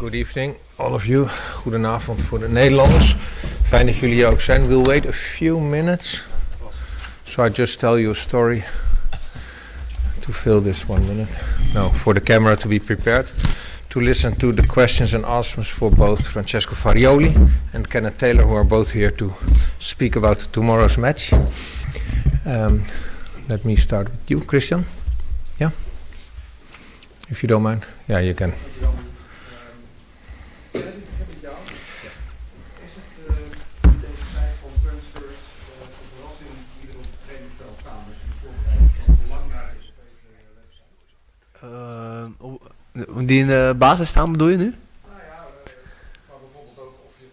Good evening, all of you. Goedenavond voor de Nederlanders. Fijn dat jullie hier ook zijn. We'll wait a few minutes. So I just tell you a story to fill this 1 minute. No, for the camera to be prepared. To listen to the questions and answers for both Francesco Farioli and Kenneth Taylor, who are both here to speak about tomorrow's match. Let me start with you, Christian. Yeah? If you don't mind. Yeah, you can. Die in de basis staan bedoel je nu? Nou ja, maar bijvoorbeeld ook of die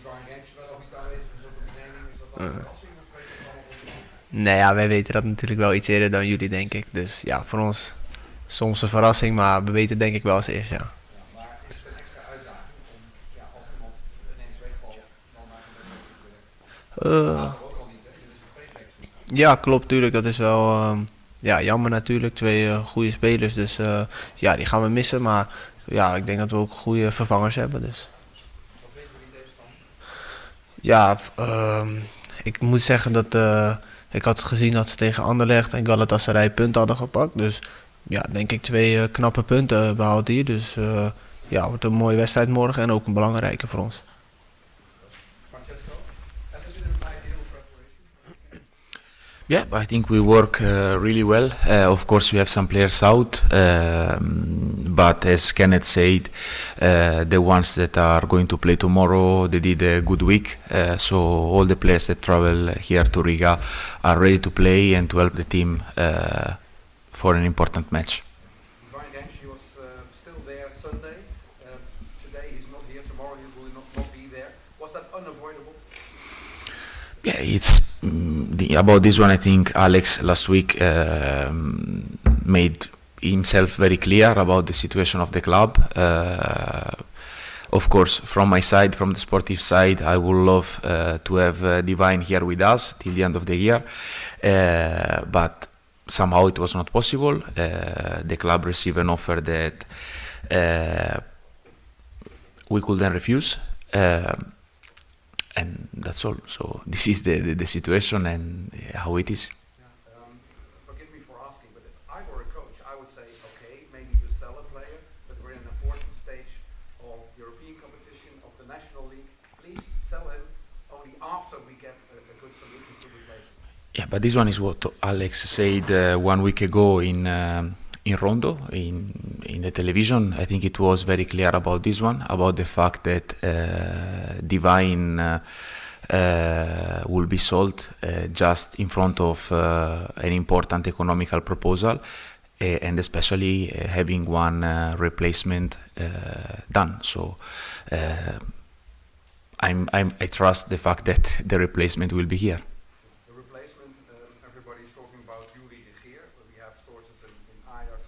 variantje wel of niet aanwezig is op de training, is dat dan een verrassing of weet je het allemaal? Nee, ja, wij weten dat natuurlijk wel iets eerder dan jullie, denk ik. Dus ja, voor ons soms een verrassing, maar we weten denk ik wel als eerst, ja. Maar is het een extra uitdaging om, als iemand ineens wegvalt, dan naar zo'n wedstrijd te kunnen? Ook al niet, hè? Dit is een tweebacks. Ja, klopt, tuurlijk. Dat is wel jammer natuurlijk. 2 goede spelers, dus ja, die gaan we missen. Maar ja, ik denk dat we ook goede vervangers hebben. Dus. Wat weten we in deze stand? Ja, ik moet zeggen dat ik had gezien dat ze tegen Anderlecht en Galatasaray punten hadden gepakt. Dus ja, denk ik 2 knappe punten behaald hier. Dus ja, wordt een mooie wedstrijd morgen en ook een belangrijke voor ons. Francesco, has this been an ideal preparation? Yeah, I think we work really well. Of course, we have some players out, but as Kenneth said, the ones that are going to play tomorrow, they did a good week. So all the players that travel here to Riga are ready to play and to help the team for an important match. He was still there Sunday. Today he's not here. Tomorrow he will not be there. Was that unavoidable? Yeah, it's about this one. I think Alex last week made himself very clear about the situation of the club. Of course, from my side, from the sportive side, I would love to have Divine here with us till the end of the year, but somehow it was not possible. The club received an offer that we couldn't refuse. And that's all. So this is the situation and how it is. Forgive me for asking, but if I were a coach, I would say, okay, maybe you sell a player, but we're in an important stage of European competition, of the National League. Please sell him only after we get a good solution to replace him. Yeah, but this one is what Alex said 1 week ago in Rondo, in the television. I think it was very clear about this one, about the fact that Divine will be sold just in front of an important economical proposal, and especially having one replacement done. So I trust the fact that the replacement will be here. Everybody's talking about here, but we have sources in Ajax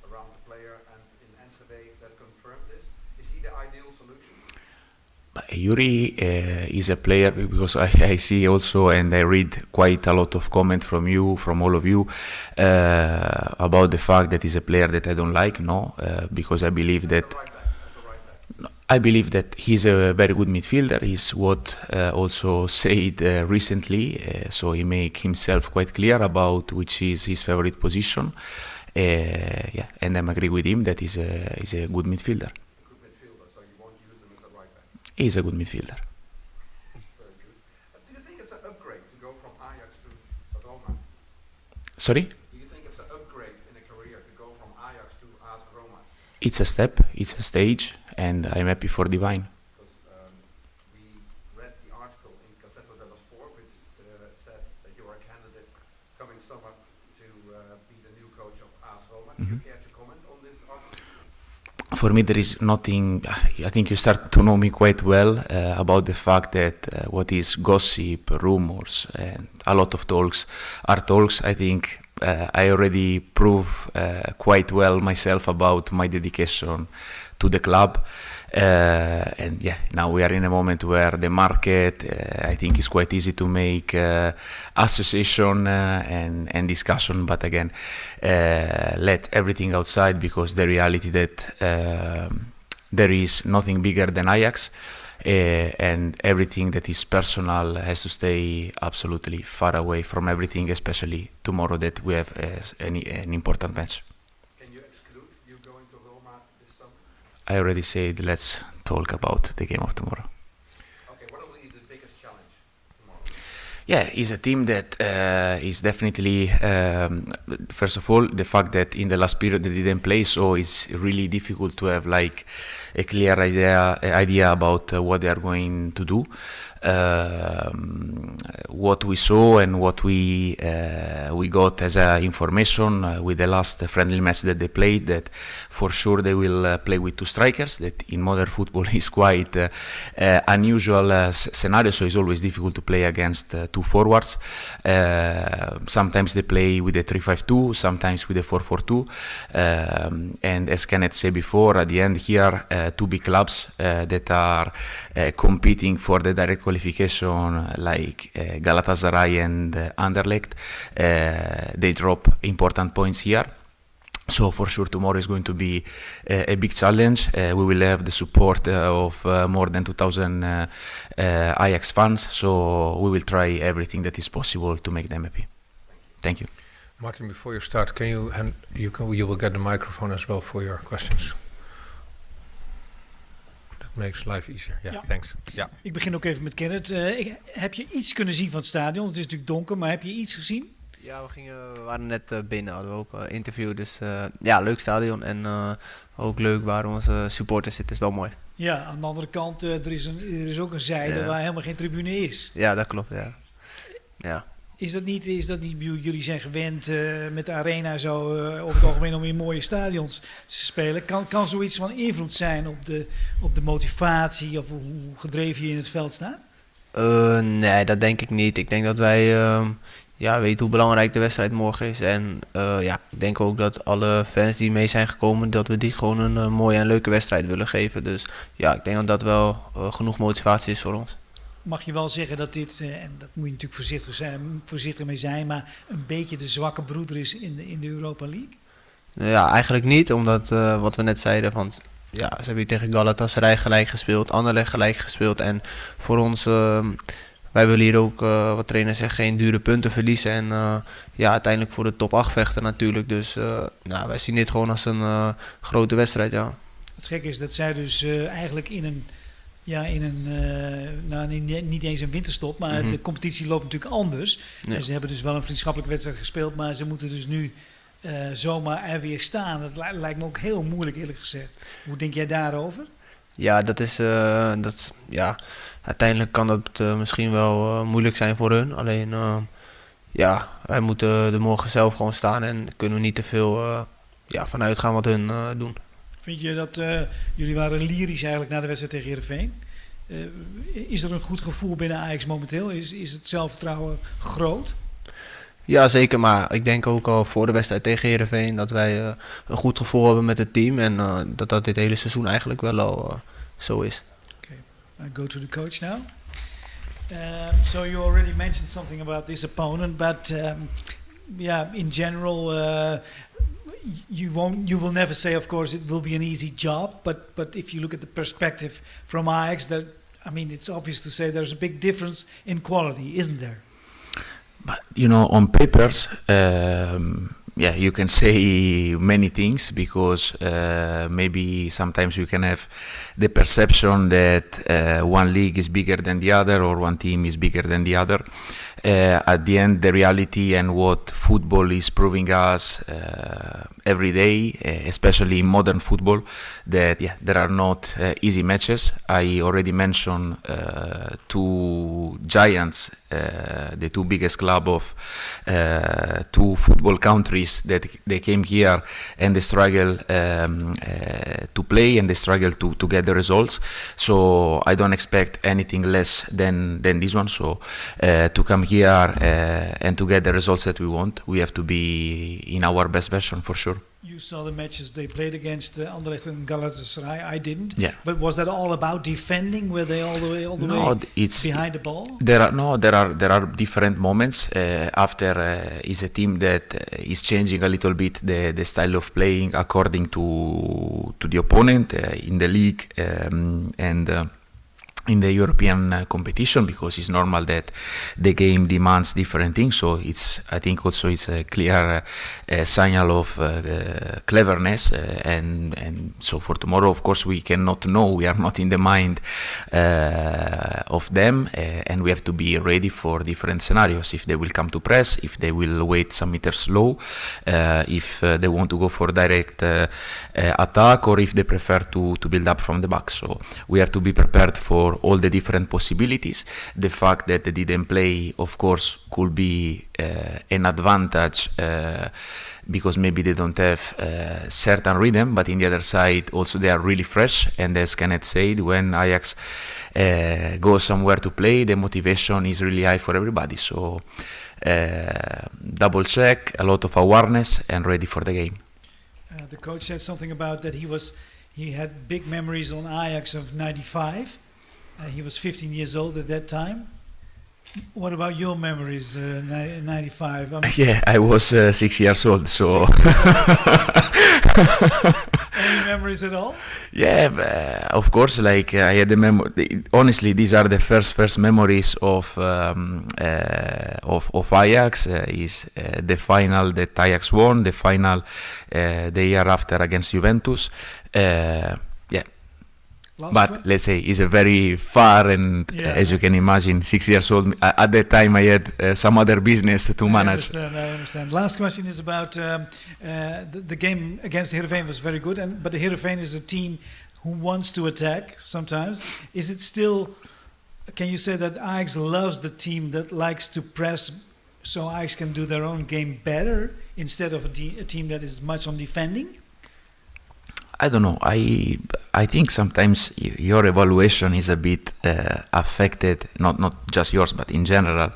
around the player and in Enschede that confirm this. Is he the ideal solution? Yuri is a player, because I see also and I read quite a lot of comment from you, from all of you, about the fact that he's a player that I don't like. No, because I believe that I believe that he's a very good midfielder. He's what also said recently, so he make himself quite clear about which is his favorite position. Yeah, and I agree with him that he's a good midfielder. Good midfielder, so you won't use him as a right back. He's a good midfielder. Very good. Do you think it's an upgrade to go from Ajax to Roma? Sorry? Do you think it's an upgrade in a career to go from Ajax to AS Roma? It's a step, it's a stage, and I'm happy for Divine. Because we read the article in Gazzetta dello Sport, which said that you are a candidate coming summer to be the new coach of AS Roma. Do you care to comment on this article? For me, there is nothing. I think you start to know me quite well about the fact that what is gossip, rumors, and a lot of talks are talks. I think I already prove quite well myself about my dedication to the club. And yeah, now we are in a moment where the market, I think, is quite easy to make association and discussion. But again, let everything outside, because the reality that there is nothing bigger than Ajax, and everything that is personal has to stay absolutely far away from everything, especially tomorrow that we have an important match. Can you exclude you going to Roma this summer? I already said let's talk about the game of tomorrow. Okay, what will be the biggest challenge tomorrow? Yeah, it's a team that is definitely, first of all, the fact that in the last period they didn't play, so it's really difficult to have like a clear idea about what they are going to do. What we saw and what we got as information with the last friendly match that they played, that for sure they will play with 2 strikers. That in modern football is quite unusual scenario, so it's always difficult to play against 2 forwards. Sometimes they play with a 3-5-2, sometimes with a 4-4-2, and as Kenneth said before, at the end here, 2 big clubs that are competing for the direct qualification, like Galatasaray and Anderlecht, they drop important points here. So for sure tomorrow is going to be a big challenge. We will have the support of more than 2,000 Ajax fans, so we will try everything that is possible to make them happy. Thank you. Martin, before you start, can you you will get the microphone as well for your questions. That makes life easier. Yeah, Ja. thanks. Ja. Ik begin ook even met Kenneth. Heb je iets kunnen zien van het stadion? Het is natuurlijk donker, maar heb je iets gezien? Ja, we waren net binnen, hadden we ook interview. Dus ja, leuk stadion en ook leuk waar onze supporters zitten. Is wel mooi. Ja, aan de andere kant, er is ook een zijde waar helemaal geen tribune is. Ja, dat klopt, ja. Is dat niet, jullie zijn gewend met de arena zo over het algemeen om in mooie stadions te spelen. Kan zoiets van invloed zijn op de motivatie of hoe gedreven je in het veld staat? Nee, dat denk ik niet. Ik denk dat wij weten hoe belangrijk de wedstrijd morgen is. En ik denk ook dat alle fans die mee zijn gekomen, dat we die gewoon een mooie en leuke wedstrijd willen geven. Dus ja, ik denk dat dat wel genoeg motivatie is voor ons. Mag je wel zeggen dat dit, en dat moet je natuurlijk voorzichtig mee zijn, maar een beetje de zwakke broeder is in de Europa League? Ja, eigenlijk niet, omdat wat we net zeiden, van, ze hebben hier tegen Galatasaray gelijk gespeeld, Anderlecht gelijk gespeeld. En voor ons, wij willen hier ook, wat trainer zegt, geen dure punten verliezen. En uiteindelijk voor de top 8 vechten natuurlijk. Dus wij zien dit gewoon als een grote wedstrijd, ja. Het gekke is dat zij dus eigenlijk niet eens een winterstop, maar de competitie loopt natuurlijk anders. Ja. En ze hebben dus wel een vriendschappelijke wedstrijd gespeeld, maar ze moeten dus nu zomaar er weer staan. Dat lijkt me ook heel moeilijk, eerlijk gezegd. Hoe denk jij daarover? Ja, uiteindelijk kan dat misschien wel moeilijk zijn voor hun. Alleen, wij moeten er morgen zelf gewoon staan en kunnen we niet te veel vanuit gaan wat hun doen. Vind je dat jullie waren lyrisch eigenlijk na de wedstrijd tegen Heerenveen? Is er een goed gevoel binnen Ajax momenteel? Is het zelfvertrouwen groot? Ja, zeker. Maar ik denk ook al voor de wedstrijd tegen Heerenveen dat wij een goed gevoel hebben met het team. En dat dit hele seizoen eigenlijk wel al zo is. Okay. I go to the coach now. So you already mentioned something about this opponent, but in general, you will never say, of course, it will be an easy job. But if you look at the perspective from Ajax, it's obvious to say there's a big difference in quality, isn't there? But on papers, you can say many things because maybe sometimes you can have the perception that one league is bigger than the other or one team is bigger than the other. At the end, the reality and what football is proving us every day, especially in modern football, that there are not easy matches. I already mentioned 2 giants, the 2 biggest clubs of 2 football countries that they came here and they struggle to play and they struggle to get the results. So I don't expect anything less than this one. So to come here and to get the results that we want, we have to be in our best version for sure. You saw the matches they played against Anderlecht and Galatasaray. I didn't. Yeah. But was that all about defending? Were they all the way it's behind the ball? There are different moments. After is a team that is changing a little bit the style of playing according to the opponent in the league and in the European competition, because it's normal that the game demands different things. So I think also it's a clear signal of cleverness, and so for tomorrow, of course, we cannot know. We are not in the mind of them, and we have to be ready for different scenarios. If they will come to press, if they will wait some meters low, if they want to go for direct attack, or if they prefer to build up from the back. So we have to be prepared for all the different possibilities. The fact that they didn't play, of course, could be an advantage because maybe they don't have certain rhythm, but in the other side also they are really fresh, and as Kenneth said, when Ajax goes somewhere to play, the motivation is really high for everybody. So double check, a lot of awareness, and ready for the game. The coach said something about that he had big memories on Ajax of '95. He was 15 years old at that time. What about your memories in '95? Yeah, I was 6 years old, so... Any memories at all? Yeah, of course, like I had the memory. Honestly, these are the first memories of Ajax. Is the final that Ajax won, the final the year after against Juventus. But let's say it's a very far, and as you can imagine, 6 years old. At that time, I had some other business to manage. I understand. Last question is about the game against Heerenveen was very good, but the Heerenveen is a team who wants to attack sometimes. Is it still? Can you say that Ajax loves the team that likes to press, so Ajax can do their own game better instead of a team that is much on defending? I don't know. I think sometimes your evaluation is a bit affected, not just yours, but in general,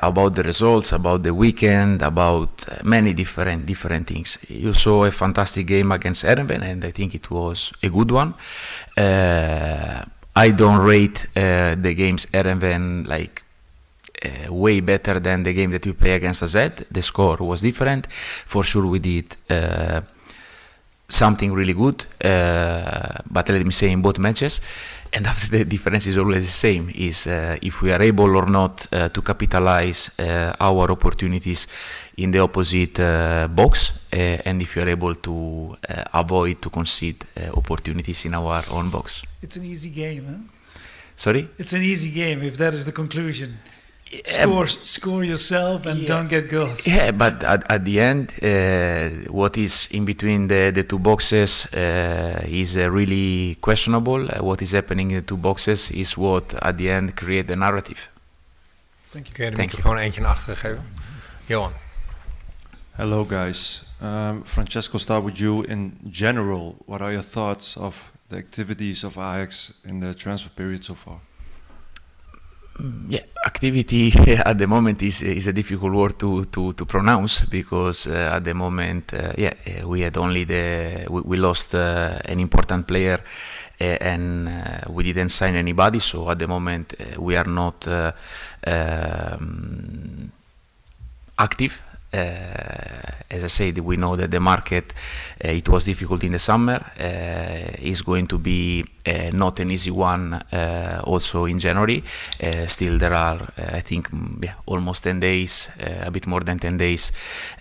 about the results, about the weekend, about many different things. You saw a fantastic game against Heerenveen, and I think it was a good one. I don't rate the games Heerenveen like way better than the game that we play against AZ. The score was different. For sure, we did something really good, but let me say in both matches, and after the difference is always the same, is if we are able or not to capitalize our opportunities in the opposite box, and if you are able to avoid to concede opportunities in our own box. It's an easy game, huh? Sorry? It's an easy game if that is the conclusion. Score yourself and don't get goals. Yeah, but at the end, what is in between the two boxes is really questionable. What is happening in the two boxes is what at the end create the narrative. Kun je de microfoon eentje naar achteren geven? Johan. Hello guys. Francesco, start with you. In general, what are your thoughts of the activities of Ajax in the transfer period so far? Yeah, activity at the moment is a difficult word to pronounce, because at the moment, we had only we lost an important player, and we didn't sign anybody. So at the moment, we are not active. As I said, we know that the market, it was difficult in the summer, is going to be not an easy one also in January. Still there are, I think, almost 10 days, a bit more than 10 days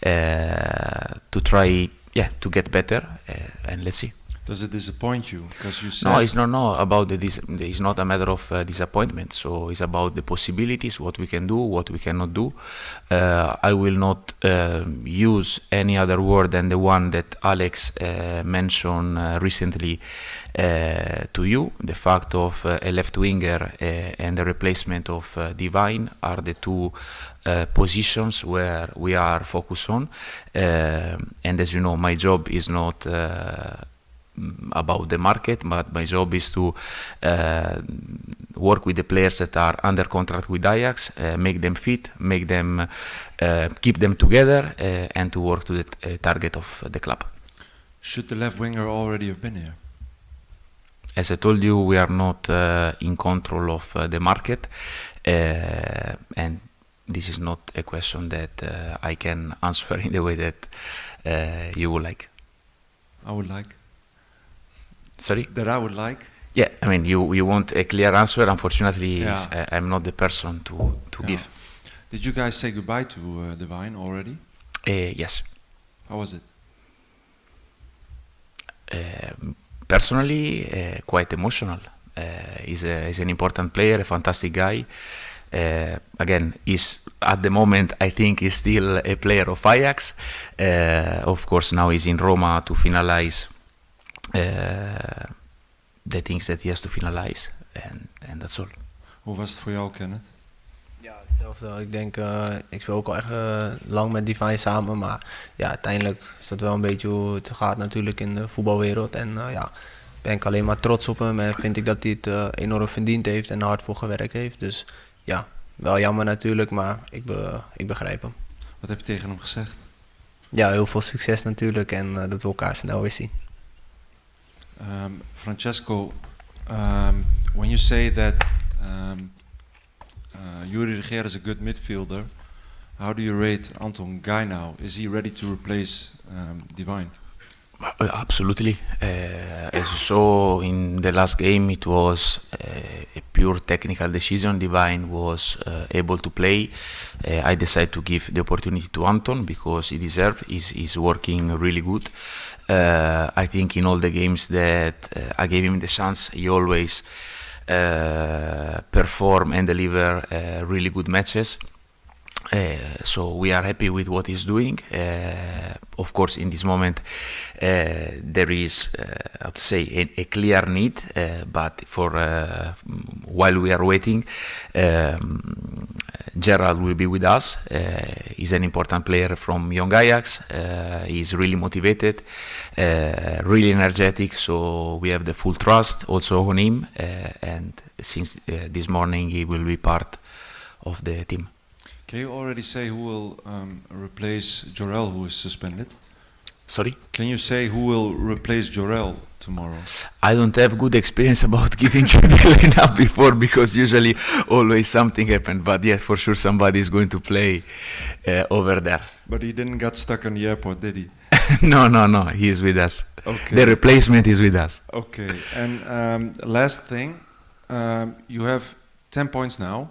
to try to get better, and let's see. Does it disappoint you? Because you said no, it's not about it's not a matter of disappointment. So it's about the possibilities, what we can do, what we cannot do. I will not use any other word than the one that Alex mentioned recently to you. The fact of a left winger and the replacement of Divine are the two positions where we are focused on. And as you know, my job is not about the market, but my job is to work with the players that are under contract with Ajax, make them fit, make them keep them together, and to work to the target of the club. Should the left winger already have been here? As I told you, we are not in control of the market, and this is not a question that I can answer in the way that you would like. I would like. Sorry? That I would like. Yeah, I mean, you want a clear answer. Unfortunately, Yeah. I'm not the person to give. Did you guys say goodbye to Divine already? Yes. How was it? Personally, quite emotional. He's an important player, a fantastic guy. Again, at the moment, I think he's still a player of Ajax. Of course, now he's in Roma to finalize the things that he has to finalize. And that's all. Hoe was het voor jou, Kenneth? Ja, hetzelfde. Ik denk, ik speel ook al echt lang met Divine samen, maar ja, uiteindelijk is dat wel een beetje hoe het gaat natuurlijk in de voetbalwereld. En ja, ben ik alleen maar trots op hem en vind ik dat hij het enorm verdiend heeft en er hard voor gewerkt heeft. Dus ja, wel jammer natuurlijk, maar ik begrijp hem. Wat heb je tegen hem gezegd? Ja, heel veel succes natuurlijk en dat we elkaar snel weer zien. Francesco, when you say that Yuri Riga is a good midfielder, how do you rate Anton Guy now? Is he ready to replace Divine? Absolutely. As you saw in the last game, it was a pure technical decision. Divine was able to play. I decided to give the opportunity to Anton because he deserves. He's working really good. I think in all the games that I gave him the chance, he always perform and deliver really good matches. So we are happy with what he's doing. Of course, in this moment, there is, how to say, a clear need. But while we are waiting, Gerald will be with us. He's an important player from Young Ajax. He's really motivated, really energetic. So we have the full trust also on him. And since this morning, he will be part of the team. Can you already say who will replace Jorel, who is suspended? Sorry? Can you say who will replace Jorel tomorrow? I don't have good experience about giving you the lineup before because usually always something happened. But yeah, for sure somebody is going to play over there. But he didn't get stuck on the airport, did he? No, he is with us. Okay. The replacement is with us. Okay, and last thing, you have 10 points now.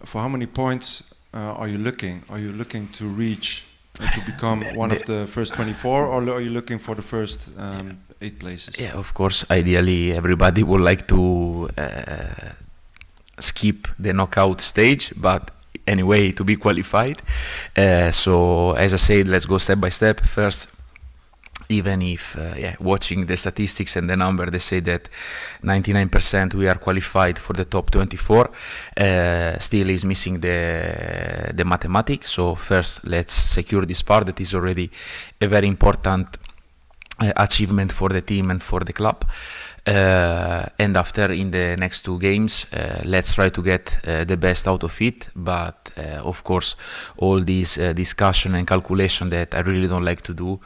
For how many points are you looking? Are you looking to reach to become one of the first 24, or are you looking for the first 8 places? Yeah, of course. Ideally, everybody would like to skip the knockout stage, but anyway, to be qualified. So, as I said, let's go step by step. First, even if watching the statistics and the number, they say that 99% we are qualified for the top 24, still is missing the mathematics. So first let's secure this part that is already a very important achievement for the team and for the club. And after, in the next 2 games, let's try to get the best out of it. But of course, all this discussion and calculation that I really don't like to do,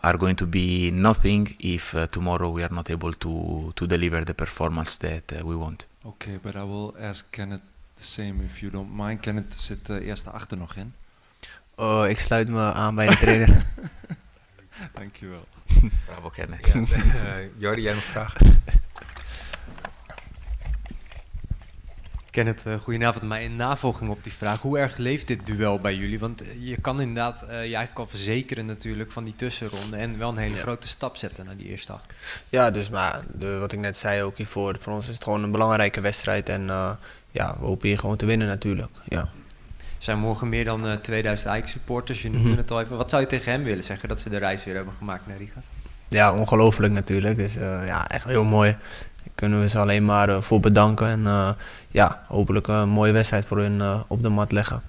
are going to be nothing if tomorrow we are not able to deliver the performance that we want. Okay, but I will ask Kenneth the same if you don't mind. Kenneth zit eerst achter nog in. Ik sluit me aan bij de trainer. Dankjewel. Bravo, Kenneth. Jordi, jij nog vragen? Kenneth, goedenavond. Maar in navolging op die vraag, hoe erg leeft dit duel bij jullie? Want je kan inderdaad je eigenlijk al verzekeren natuurlijk van die tussenronde en wel een hele grote stap zetten naar die eerste 8. Ja, dus maar wat ik net zei ook hiervoor, voor ons is het gewoon een belangrijke wedstrijd en we hopen hier gewoon te winnen natuurlijk. Ja. Er zijn morgen meer dan 2000 Ajax-supporters, je noemde het al even. Wat zou je tegen hem willen zeggen dat ze de reis weer hebben gemaakt naar Riga? Ja, ongelooflijk natuurlijk. Dus echt heel mooi. Daar kunnen we ze alleen maar voor bedanken. En hopelijk een mooie wedstrijd voor hun op de mat leggen.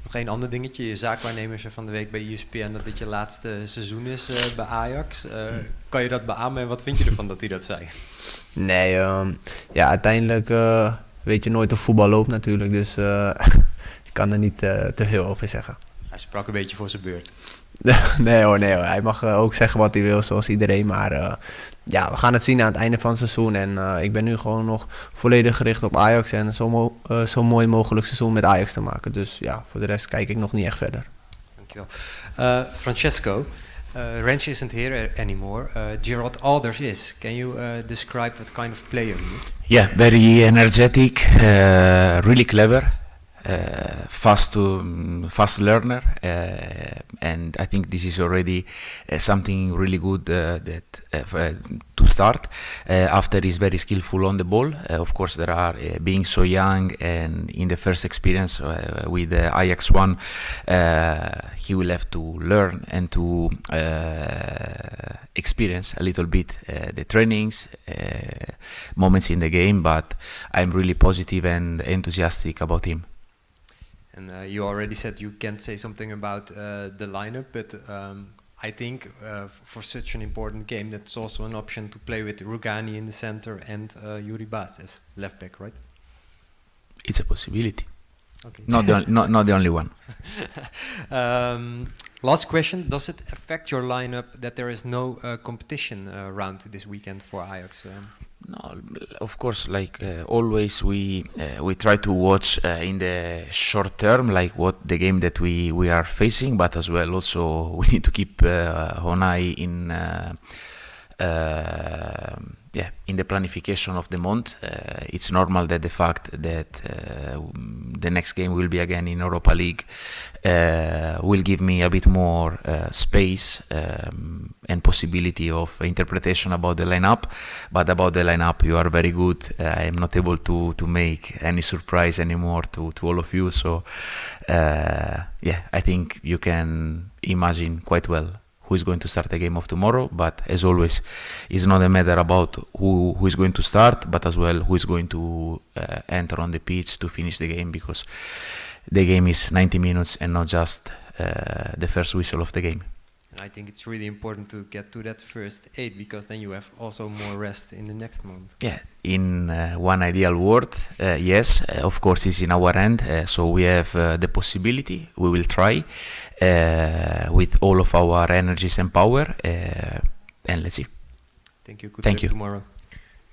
Nog één ander dingetje. Je zaakwaarnemer zei van de week bij ESPN dat dit je laatste seizoen is bij Ajax. Kan je dat beamen en wat vind je ervan dat hij dat zei? Nee, ja, uiteindelijk weet je nooit of voetbal loopt natuurlijk. Dus ik kan er niet te veel over zeggen. Hij sprak een beetje voor zijn beurt. Nee hoor. Hij mag ook zeggen wat hij wil, zoals iedereen. Maar ja, we gaan het zien aan het einde van het seizoen. En ik ben nu gewoon nog volledig gericht op Ajax. En zo mooi mogelijk seizoen met Ajax te maken. Dus ja, voor de rest kijk ik nog niet echt verder. Dankjewel. Francesco, Ranch isn't here anymore. Gerald Alders is. Can you describe what kind of player he is? Yeah, very energetic, really clever. Fast learner, and I think this is already something really good to start. After he's very skillful on the ball. Of course, there are being so young and in the first experience with Ajax 1, he will have to learn and to experience a little bit the trainings, moments in the game. But I'm really positive and enthusiastic about him. And you already said you can't say something about the lineup, but I think for such an important game, that's also an option to play with Rugani in the center and Yuri Bas as left back, right? It's a possibility. Okay. Not the only one. Last question: does it affect your lineup that there is no competition round this weekend for Ajax? No, of course, like always, we try to watch in the short term, like what the game that we are facing, but as well also we need to keep an eye in in the planification of the month. It's normal that the fact that the next game will be again in Europa League will give me a bit more space and possibility of interpretation about the lineup. But about the lineup, you are very good. I am not able to make any surprise anymore to all of you. So I think you can imagine quite well who is going to start the game of tomorrow. But as always, it's not a matter about who is going to start, but as well who is going to enter on the pitch to finish the game, because the game is 90 minutes and not just the first whistle of the game. And I think it's really important to get to that first 8, because then you have also more rest in the next month. Yeah, in one ideal world, yes, of course it's in our hand, so we have the possibility, we will try with all of our energies and power, and let's see. Thank you. Good Thank luck you. tomorrow.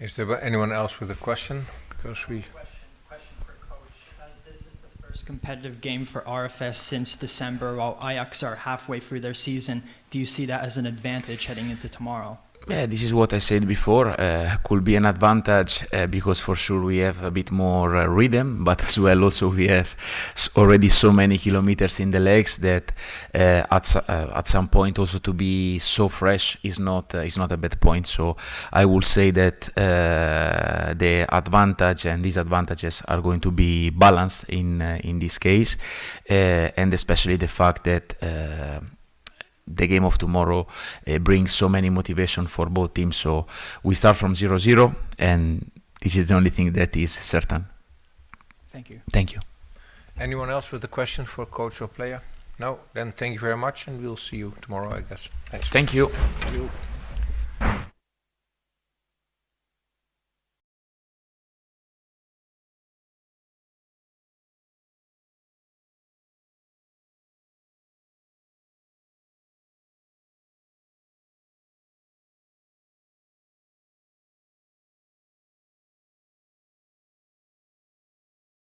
Is there anyone else with a question? Because we... Question for Coach. As this is the first competitive game for RFS since December, while Ajax are halfway through their season, do you see that as an advantage heading into tomorrow? Yeah, this is what I said before. Could be an advantage because for sure we have a bit more rhythm, but as well also we have already so many kilometers in the legs that at some point also to be so fresh is not a bad point. So I will say that the advantage and disadvantages are going to be balanced in this case, and especially the fact that the game of tomorrow brings so many motivation for both teams. So we start from 0-0, and this is the only thing that is certain. Thank you. Thank you. Anyone else with a question for coach or player? No? Then thank you very much, and we'll see you tomorrow, I guess. Thanks. Thank you. Thank you.